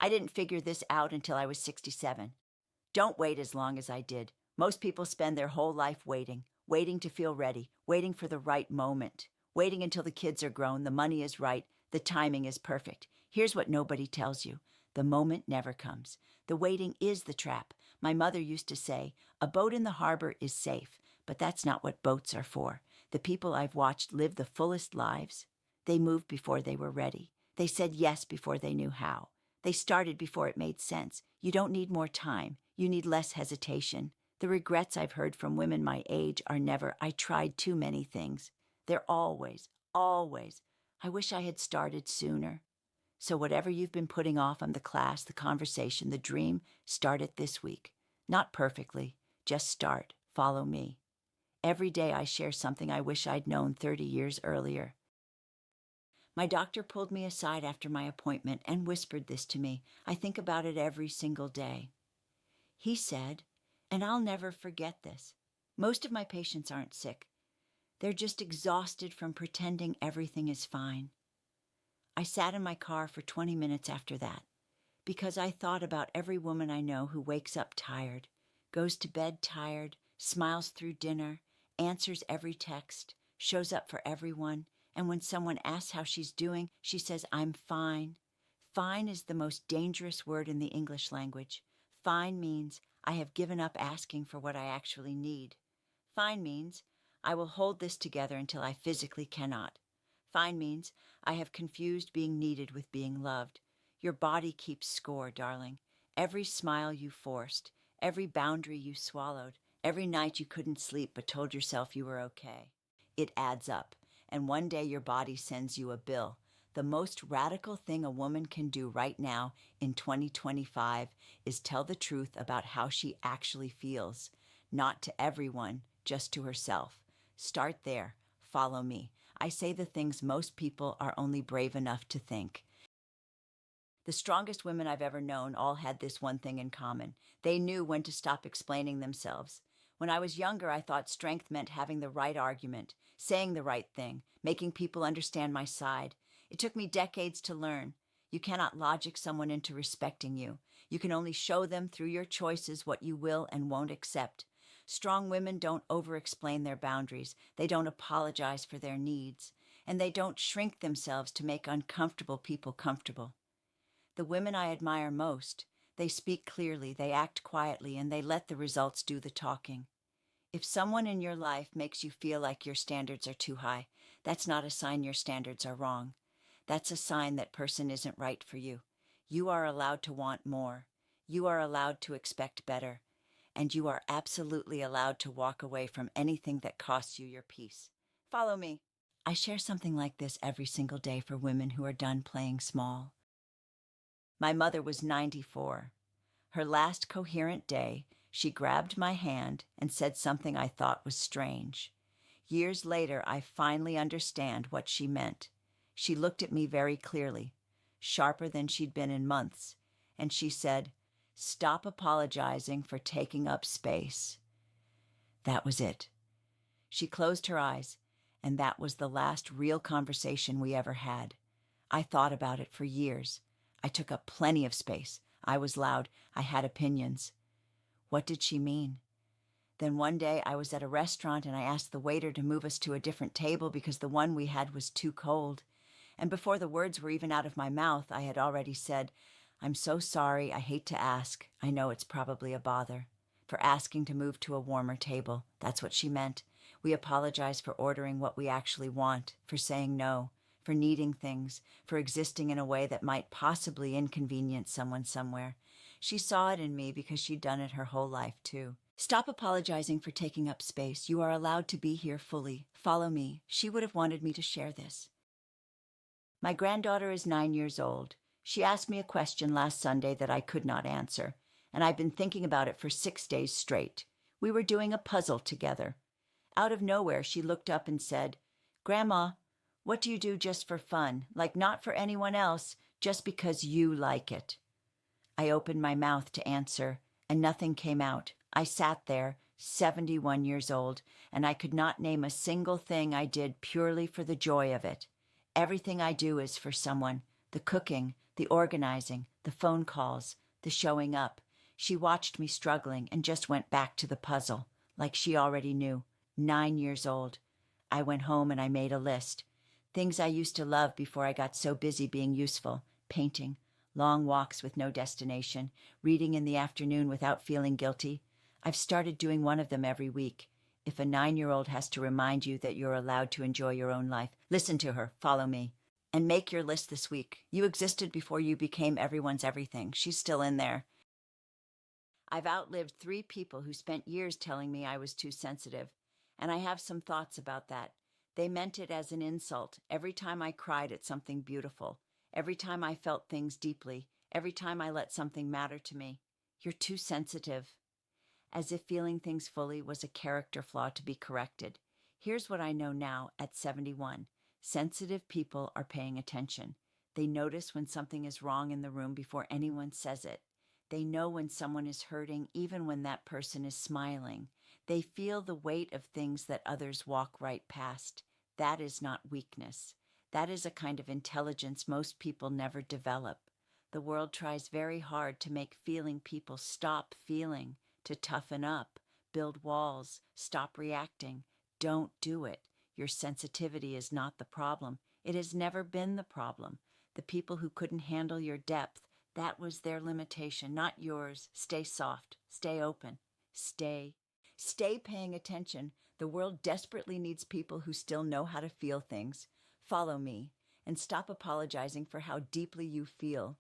I didn't figure this out until I was 67. Don't wait as long as I did. Most people spend their whole life waiting, waiting to feel ready, waiting for the right moment, waiting until the kids are grown, the money is right, the timing is perfect. Here's what nobody tells you. The moment never comes. The waiting is the trap. My mother used to say, a boat in the harbor is safe, but that's not what boats are for. The people I've watched live the fullest lives. They moved before they were ready. They said yes before they knew how. They started before it made sense. You don't need more time. You need less hesitation. The regrets I've heard from women my age are never, I tried too many things. They're always, I wish I had started sooner. So whatever you've been putting off on the class, the conversation, the dream, start it this week. Not perfectly, just start. Follow me. Every day I share something I wish I'd known 30 years earlier. My doctor pulled me aside after my appointment and whispered this to me. I think about it every single day. He said, and I'll never forget this, most of my patients aren't sick. They're just exhausted from pretending everything is fine. I sat in my car for 20 minutes after that, because I thought about every woman I know who wakes up tired, goes to bed tired, smiles through dinner, answers every text, shows up for everyone, and when someone asks how she's doing, she says, I'm fine. Fine is the most dangerous word in the English language. Fine means I have given up asking for what I actually need. Fine means I will hold this together until I physically cannot. Fine means I have confused being needed with being loved. Your body keeps score, darling. Every smile you forced, every boundary you swallowed, every night you couldn't sleep but told yourself you were okay. It adds up, and one day your body sends you a bill. The most radical thing a woman can do right now in 2025 is tell the truth about how she actually feels. Not to everyone, just to herself. Start there. Follow me. I say the things most people are only brave enough to think. The strongest women I've ever known all had this one thing in common. They knew when to stop explaining themselves. When I was younger, I thought strength meant having the right argument, saying the right thing, making people understand my side. It took me decades to learn. You cannot logic someone into respecting you. You can only show them through your choices what you will and won't accept. Strong women don't over-explain their boundaries. They don't apologize for their needs. And they don't shrink themselves to make uncomfortable people comfortable. The women I admire most, they speak clearly, they act quietly, and they let the results do the talking. If someone in your life makes you feel like your standards are too high, that's not a sign your standards are wrong. That's a sign that person isn't right for you. You are allowed to want more. You are allowed to expect better. And you are absolutely allowed to walk away from anything that costs you your peace. Follow me. I share something like this every single day for women who are done playing small. My mother was 94. Her last coherent day, she grabbed my hand and said something I thought was strange. Years later, I finally understand what she meant. She looked at me very clearly, sharper than she'd been in months, and she said, "Stop apologizing for taking up space." That was it. She closed her eyes, and that was the last real conversation we ever had. I thought about it for years. I took up plenty of space. I was loud. I had opinions. What did she mean? Then one day I was at a restaurant and I asked the waiter to move us to a different table because the one we had was too cold. And before the words were even out of my mouth, I had already said, "I'm so sorry. I hate to ask. I know it's probably a bother." For asking to move to a warmer table. That's what she meant. We apologize for ordering what we actually want, for saying no, for needing things, for existing in a way that might possibly inconvenience someone somewhere. She saw it in me because she'd done it her whole life, too. Stop apologizing for taking up space. You are allowed to be here fully. Follow me. She would have wanted me to share this. My granddaughter is 9 years old. She asked me a question last Sunday that I could not answer, and I've been thinking about it for 6 days straight. We were doing a puzzle together. Out of nowhere, she looked up and said, "Grandma, what do you do just for fun? Like not for anyone else, just because you like it?" I opened my mouth to answer, and nothing came out. I sat there, 71 years old, and I could not name a single thing I did purely for the joy of it. Everything I do is for someone. The cooking, The organizing, the phone calls, the showing up. She watched me struggling and just went back to the puzzle, like she already knew. 9 years old. I went home and I made a list. Things I used to love before I got so busy being useful. Painting, long walks with no destination, reading in the afternoon without feeling guilty. I've started doing one of them every week. If a 9-year-old has to remind you that you're allowed to enjoy your own life, listen to her, follow me, and make your list this week. You existed before you became everyone's everything. She's still in there. I've outlived 3 people who spent years telling me I was too sensitive, and I have some thoughts about that. They meant it as an insult every time I cried at something beautiful, every time I felt things deeply, every time I let something matter to me. You're too sensitive. As if feeling things fully was a character flaw to be corrected. Here's what I know now at 71. Sensitive people are paying attention. They notice when something is wrong in the room before anyone says it. They know when someone is hurting even when that person is smiling. They feel the weight of things that others walk right past. That is not weakness. That is a kind of intelligence most people never develop. The world tries very hard to make feeling people stop feeling, to toughen up, build walls, stop reacting. Don't do it. Your sensitivity is not the problem. It has never been the problem. The people who couldn't handle your depth, that was their limitation, not yours. Stay soft. Stay open. Stay paying attention. The world desperately needs people who still know how to feel things. Follow me and stop apologizing for how deeply you feel.